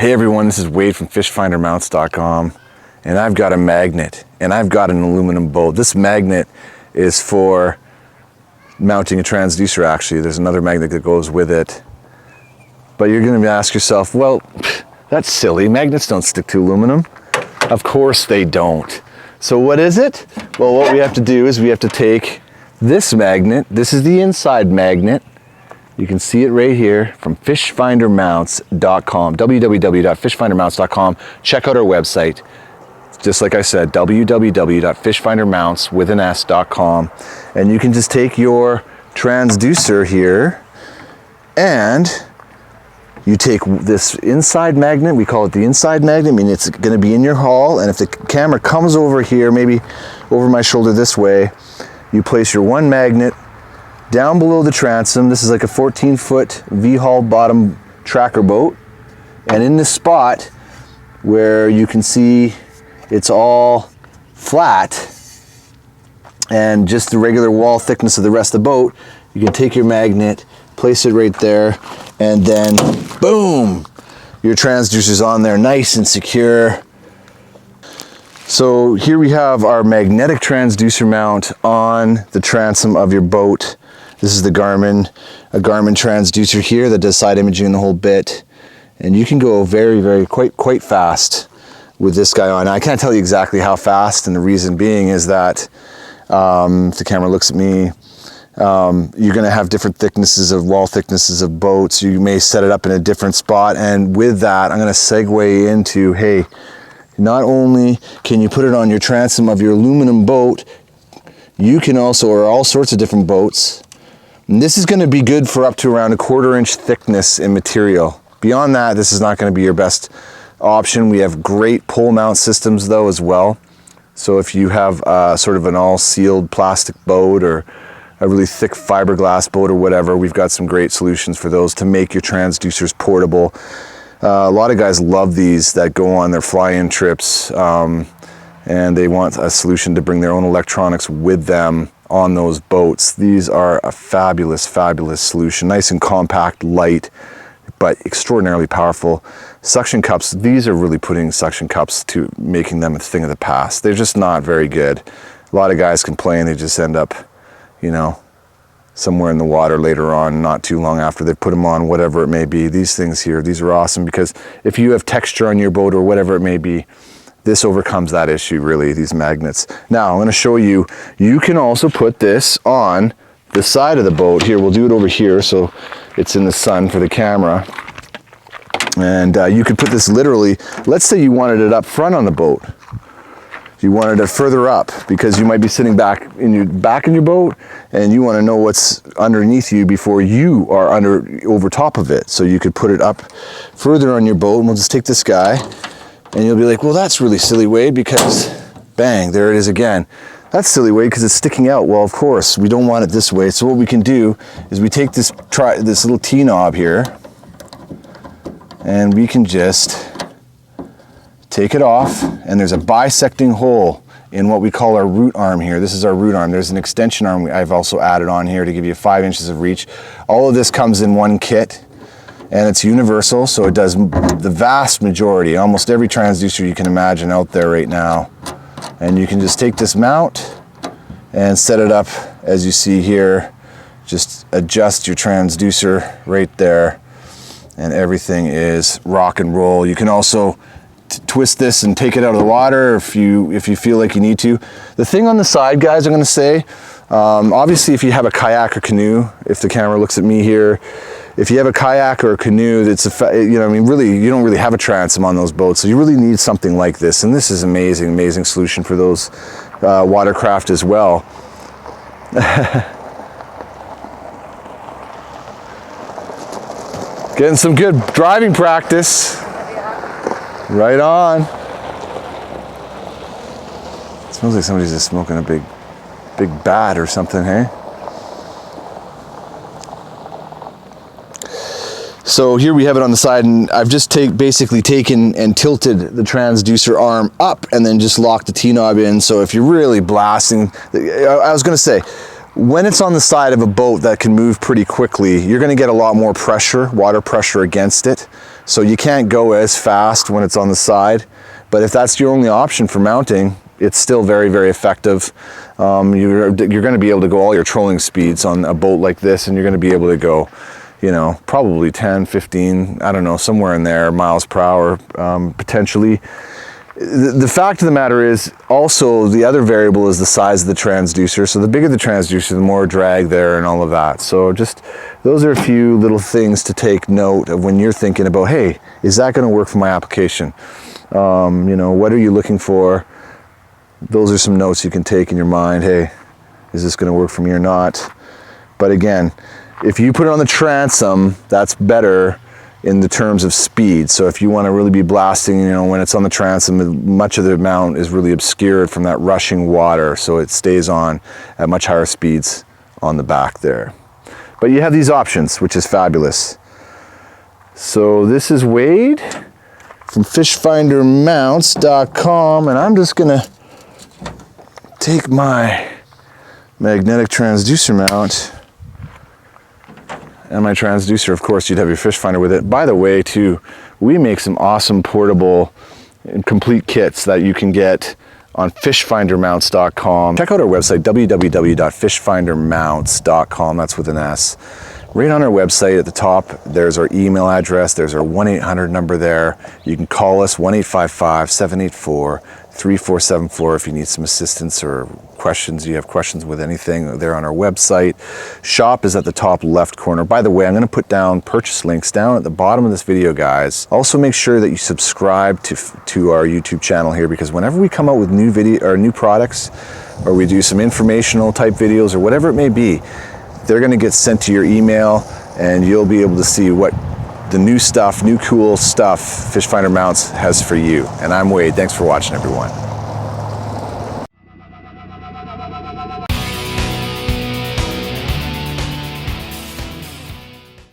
Hey everyone, this is Wade from fishfindermounts.com, and I've got a magnet and I've got an aluminum boat. This magnet is for mounting a transducer. Actually, there's another magnet that goes with it. But you're going to ask yourself, well, that's silly. Magnets don't stick to aluminum. Of course they don't. So what is it? Well, what we have to do is we have to take this magnet. This is the inside magnet. You can see it right here from fishfindermounts.com, www.fishfindermounts.com. Check out our website. Just like I said, www.fishfindermounts.com. And you can just take your transducer here and you take this inside magnet, we call it the inside magnet, I mean it's going to be in your hull, and if the camera comes over here, maybe over my shoulder this way, you place your one magnet down below the transom. This is like a 14-foot V-hull bottom tracker boat, and in this spot where you can see it's all flat and just the regular wall thickness of the rest of the boat, you can take your magnet, place it right there, and then boom, your transducer's on there nice and secure. So here we have our magnetic transducer mount on the transom of your boat. This is a Garmin transducer here that does side imaging the whole bit, and you can go quite fast with this guy on. I can't tell you exactly how fast, and the reason being is that if the camera looks at me, you're going to have different thicknesses of wall thicknesses of boats. You may set it up in a different spot, and with that I'm going to segue into, hey, not only can you put it on your transom of your aluminum boat, you can also, or all sorts of different boats, and this is going to be good for up to around a 1/4 inch thickness in material. Beyond that, this is not going to be your best option. We have great pole mount systems though as well. So if you have sort of an all sealed plastic boat or a really thick fiberglass boat or whatever, we've got some great solutions for those to make your transducers portable. A lot of guys love these that go on their fly-in trips, and they want a solution to bring their own electronics with them on those boats. These are a fabulous solution. Nice and compact, light, but extraordinarily powerful. Suction cups, these are really putting suction cups to making them a thing of the past. They're just not very good. A lot of guys complain they just end up, you know, somewhere in the water later on, not too long after they put them on, whatever it may be. These things here, these are awesome because if you have texture on your boat or whatever it may be, this overcomes that issue, really, these magnets. Now, I'm going to show you, you can also put this on the side of the boat. Here, we'll do it over here so it's in the sun for the camera. And you could put this literally, let's say you wanted it up front on the boat. You wanted it further up because you might be sitting back in your boat and you want to know what's underneath you before you are over top of it. So you could put it up further on your boat, and we'll just take this guy and you'll be like, well, that's really silly, Wade, because bang, there it is again. That's silly, Wade, because it's sticking out. Well, of course, we don't want it this way. So what we can do is we take this little T-knob here and we can just take it off, and there's a bisecting hole in what we call our root arm here. This is our root arm. There's an extension arm I've also added on here to give you 5 inches of reach. All of this comes in one kit, and it's universal, so it does the vast majority, almost every transducer you can imagine out there right now. And you can just take this mount and set it up as you see here. Just adjust your transducer right there, and everything is rock and roll. You can also twist this and take it out of the water if you feel like you need to. The thing on the side, guys, I'm going to say, obviously if you have a kayak or canoe, if the camera looks at me here, if you have a kayak or a canoe, it's really, you don't really have a transom on those boats, so you really need something like this, and this is amazing solution for those watercraft as well. Getting some good driving practice. Right on. It smells like somebody's just smoking a big bat or something, hey? So here we have it on the side, and I've just basically taken and tilted the transducer arm up and then just locked the T-knob in. So if you're really blasting, I was going to say, when it's on the side of a boat that can move pretty quickly, you're going to get a lot more pressure, water pressure against it. So you can't go as fast when it's on the side, but if that's your only option for mounting, it's still very, very effective. You're going to be able to go all your trolling speeds on a boat like this, and you're going to be able to go, you know, probably 10, 15, I don't know, somewhere in there, miles per hour, potentially. The fact of the matter is also the other variable is the size of the transducer. So the bigger the transducer, the more drag there and all of that. So just those are a few little things to take note of when you're thinking about, hey, is that going to work for my application? You know, what are you looking for? Those are some notes you can take in your mind. Hey, is this going to work for me or not? But again, if you put it on the transom, that's better in the terms of speed. So if you want to really be blasting, you know, when it's on the transom, much of the mount is really obscured from that rushing water, so it stays on at much higher speeds on the back there. But you have these options, which is fabulous. So this is Wade from fishfindermounts.com, and I'm just gonna take my magnetic transducer mount and my transducer. Of course, you'd have your fish finder with it. By the way, too, we make some awesome portable and complete kits that you can get on fishfindermounts.com. Check out our website, www.fishfindermounts.com. That's with an S. Right on our website at the top, there's our email address. There's our 1-800 number there. You can call us, 1-855-784-3474 if you need some assistance or questions. You have questions with anything there on our website. Shop is at the top left corner. By the way, I'm going to put down purchase links down at the bottom of this video, guys. Also, make sure that you subscribe to our YouTube channel here, because whenever we come out with new video or new products, or we do some informational type videos or whatever it may be, they're going to get sent to your email, and you'll be able to see what the new stuff, new cool stuff Fish Finder Mounts has for you. And I'm Wade. Thanks for watching, everyone.